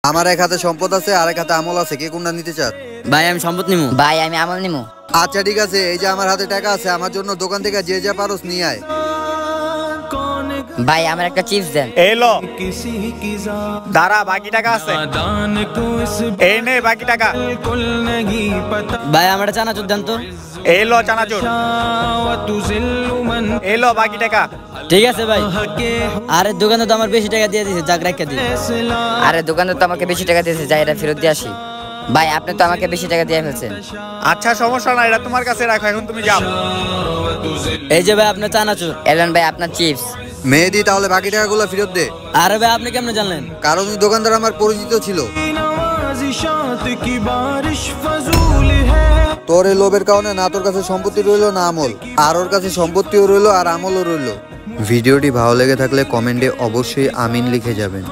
আমার এক হাতে সম্পদ আছে আর এক হাতে আমল আছে, কে কোনটা নিতে চান? ভাই আমি সম্পদ নিমু। ভাই আমি আমল নিমু। আচ্ছা ঠিক আছে, এই যে আমার হাতে টাকা আছে, আমার জন্য দোকান থেকে যে যা পারোস নিয়ে আয়। ভাই আমার একটা চিপস দেন। এলো দাঁড়া, বাকি টাকা আছে, এই নে বাকি টাকা। ভাই আমার চানাচুর দেন তো। এলো চানাচুর, এলো বাকি টাকা। ঠিক আছে ভাই। আরে দোকানে তো আমার বেশি টাকা দিয়ে দিয়েছে, যাক রাখা দিই। আরে দোকানে তো আমাকে বেশি টাকা দিয়েছে, যাই এটা ফেরত দিয়ে আসি। ভাই আপনি তো আমাকে বেশি টাকা দিয়ে ফেলছেন। আচ্ছা সমস্যা না, এটা তোমার কাছে রাখো, এখন তুমি যাও। এই যে ভাই আপনার চানাচুর। এলেন ভাই আপনার চিপস। মেহেদি তাহলে বাকি টাকাগুলো ফেরত দে। আরে ভাই আপনি কেমনে জানলেন? কারণ ওই দোকানদার আমার পরিচিত ছিল। তোর এই লোভের কারণে না তোর কাছে সম্পত্তি রইলো না আমল, আর ওর কাছে সম্পত্তিও রইলো আর আমলও রইলো। ভিডিওটি ভালো লেগে থাকলে কমেন্টে অবশ্যই আমিন লিখে যাবেন।